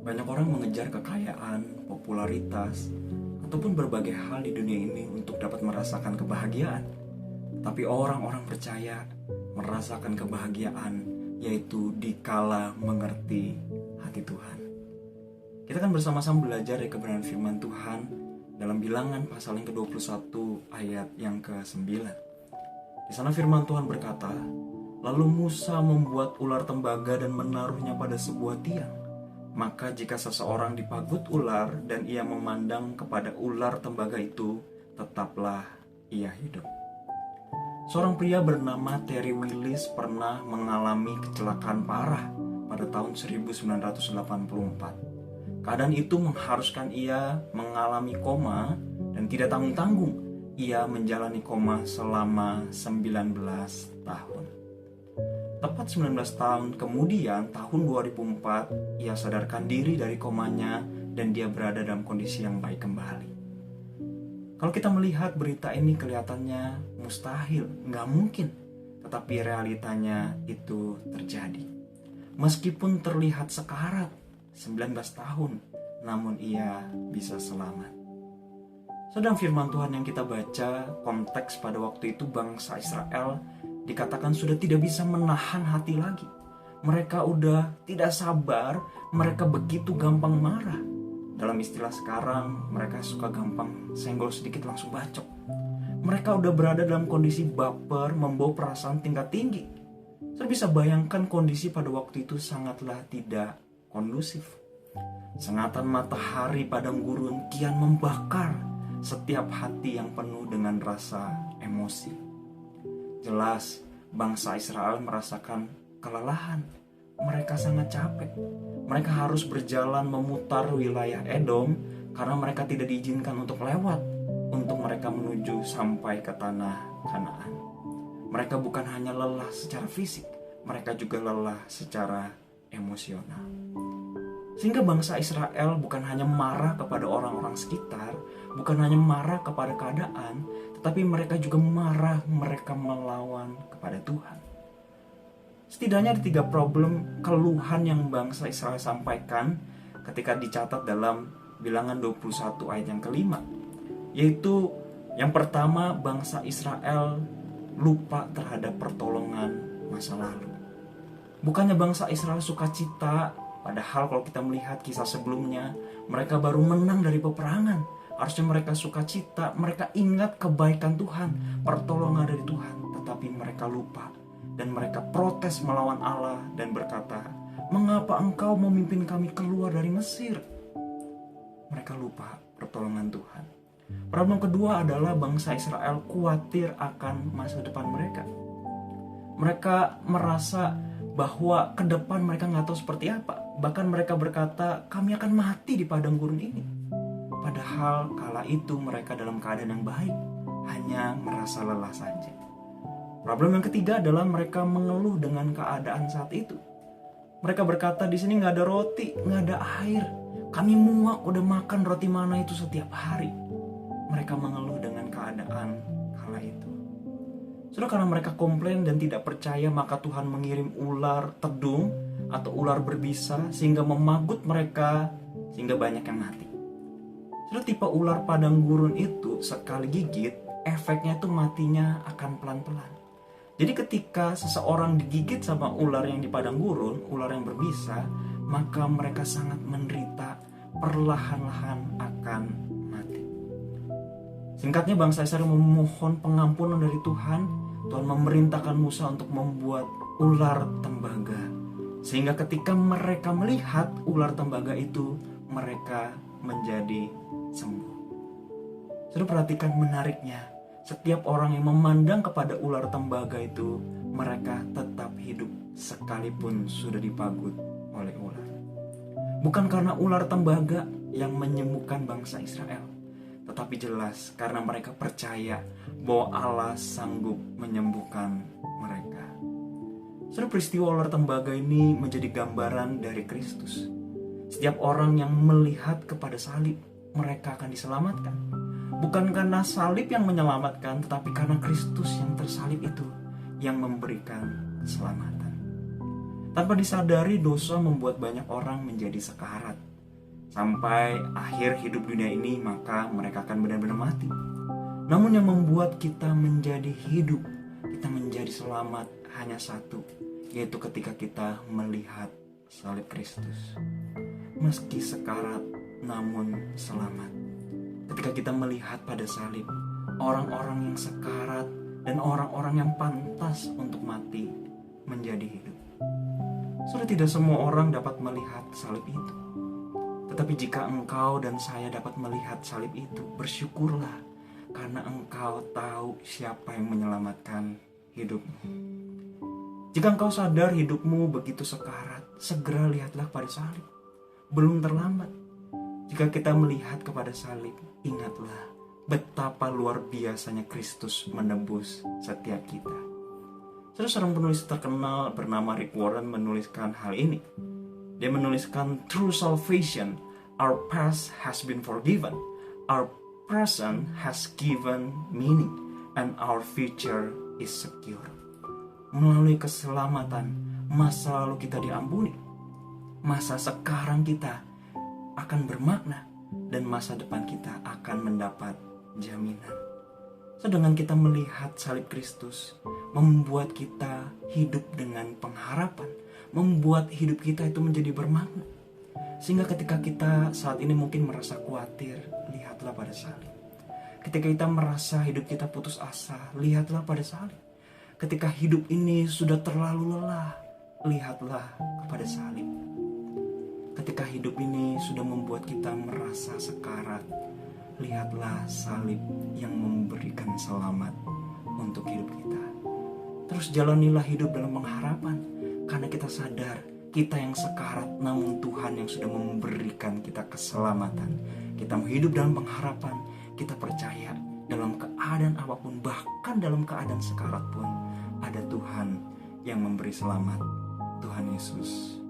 Banyak orang mengejar kekayaan, popularitas, ataupun berbagai hal di dunia ini untuk dapat merasakan kebahagiaan. Tapi orang-orang percaya merasakan kebahagiaan yaitu dikala mengerti hati Tuhan. Kita akan bersama-sama belajar dari kebenaran firman Tuhan dalam Bilangan pasal yang ke-21 ayat yang ke-9. Di sana firman Tuhan berkata, "Lalu Musa membuat ular tembaga dan menaruhnya pada sebuah tiang. Maka jika seseorang dipagut ular dan ia memandang kepada ular tembaga itu, tetaplah ia hidup." Seorang pria bernama Terry Willis pernah mengalami kecelakaan parah pada tahun 1984. Keadaan itu mengharuskan ia mengalami koma dan tidak tanggung-tanggung ia menjalani koma selama 19 tahun. Tepat 19 tahun kemudian, tahun 2004, ia sadarkan diri dari komanya dan dia berada dalam kondisi yang baik kembali. Kalau kita melihat berita ini kelihatannya mustahil, nggak mungkin. Tetapi realitanya itu terjadi. Meskipun terlihat sekarat, 19 tahun, namun ia bisa selamat. Sedang firman Tuhan yang kita baca, konteks pada waktu itu bangsa Israel dikatakan sudah tidak bisa menahan hati lagi. Mereka udah tidak sabar, mereka begitu gampang marah. Dalam istilah sekarang, mereka suka gampang senggol sedikit langsung bacok. Mereka udah berada dalam kondisi baper, membawa perasaan tingkat tinggi. Saya bisa bayangkan kondisi pada waktu itu sangatlah tidak kondusif. Sengatan matahari padang gurun kian membakar setiap hati yang penuh dengan rasa emosi. Jelas, bangsa Israel merasakan kelelahan. Mereka sangat capek. Mereka harus berjalan memutar wilayah Edom karena mereka tidak diizinkan untuk lewat, untuk mereka menuju sampai ke tanah Kanaan. Mereka bukan hanya lelah secara fisik, mereka juga lelah secara emosional. Sehingga bangsa Israel bukan hanya marah kepada orang-orang sekitar, bukan hanya marah kepada keadaan, tetapi mereka juga marah, mereka melawan kepada Tuhan. Setidaknya ada 3 problem keluhan yang bangsa Israel sampaikan ketika dicatat dalam Bilangan 21 ayat yang ke-5. Yaitu yang pertama, bangsa Israel lupa terhadap pertolongan masa lalu. Bukannya bangsa Israel sukacita, padahal kalau kita melihat kisah sebelumnya, mereka baru menang dari peperangan. Harusnya mereka sukacita, mereka ingat kebaikan Tuhan, pertolongan dari Tuhan. Tetapi mereka lupa dan mereka protes melawan Allah dan berkata, "Mengapa engkau memimpin kami keluar dari Mesir?" Mereka lupa pertolongan Tuhan. Problem kedua adalah bangsa Israel khawatir akan masa depan mereka. Mereka merasa bahwa ke depan mereka nggak tahu seperti apa. Bahkan mereka berkata, "Kami akan mati di padang gurun ini." Padahal kala itu mereka dalam keadaan yang baik, hanya merasa lelah saja. Problem yang ketiga adalah mereka mengeluh dengan keadaan saat itu. Mereka berkata, "Di sini nggak ada roti, nggak ada air. Kami muak udah makan roti mana itu setiap hari." Mereka mengeluh dengan keadaan kala itu. Sudah karena mereka komplain dan tidak percaya, maka Tuhan mengirim ular tedung atau ular berbisa sehingga memagut mereka sehingga banyak yang mati. Sudah tipe ular padang gurun itu sekali gigit, efeknya itu matinya akan pelan-pelan. Jadi ketika seseorang digigit sama ular yang di padang gurun, ular yang berbisa, maka mereka sangat menderita, perlahan-lahan akan mati. Singkatnya bangsa Israel memohon pengampunan dari Tuhan. Tuhan memerintahkan Musa untuk membuat ular tembaga. Sehingga ketika mereka melihat ular tembaga itu, mereka menjadi sembuh. Sudah perhatikan menariknya. Setiap orang yang memandang kepada ular tembaga itu, mereka tetap hidup sekalipun sudah dipagut oleh ular. Bukan karena ular tembaga yang menyembuhkan bangsa Israel, tetapi jelas karena mereka percaya bahwa Allah sanggup menyembuhkan mereka. Sudah peristiwa ular tembaga ini menjadi gambaran dari Kristus. Setiap orang yang melihat kepada salib, mereka akan diselamatkan. Bukan karena salib yang menyelamatkan, tetapi karena Kristus yang tersalib itu yang memberikan keselamatan. Tanpa disadari, dosa membuat banyak orang menjadi sekarat. sampai akhir hidup dunia ini, maka mereka akan benar-benar mati. Namun yang membuat kita menjadi hidup, kita menjadi selamat hanya satu, yaitu ketika kita melihat salib Kristus. Meski sekarat, namun selamat. Ketika kita melihat pada salib, orang-orang yang sekarat dan orang-orang yang pantas untuk mati menjadi hidup. Sudah tidak semua orang dapat melihat salib itu. Tetapi jika engkau dan saya dapat melihat salib itu, bersyukurlah, karena engkau tahu siapa yang menyelamatkan hidupmu. Jika engkau sadar hidupmu begitu sekarat, segera lihatlah pada salib. Belum terlambat. Jika kita melihat kepada salib, ingatlah betapa luar biasanya Kristus menebus setiap kita. Salah seorang penulis terkenal bernama Rick Warren menuliskan hal ini. Dia menuliskan, "Through salvation, our past has been forgiven, our present has given meaning, and our future is secure." Melalui keselamatan, masa lalu kita diampuni, masa sekarang kita akan bermakna, dan masa depan kita akan mendapat jaminan. Sedangkan kita melihat salib Kristus, membuat kita hidup dengan pengharapan, membuat hidup kita itu menjadi bermakna. Sehingga ketika kita saat ini mungkin merasa khawatir, lihatlah pada salib. Ketika kita merasa hidup kita putus asa, lihatlah pada salib. Ketika hidup ini sudah terlalu lelah, lihatlah kepada salib. Ketika hidup ini sudah membuat kita merasa sekarat, lihatlah salib yang memberikan selamat untuk hidup kita. Terus jalanilah hidup dalam pengharapan, karena kita sadar kita yang sekarat, namun Tuhan yang sudah memberikan kita keselamatan. Kita mau hidup dalam pengharapan, kita percaya dalam keadaan apapun, bahkan dalam keadaan sekarat pun, ada Tuhan yang memberi selamat, Tuhan Yesus.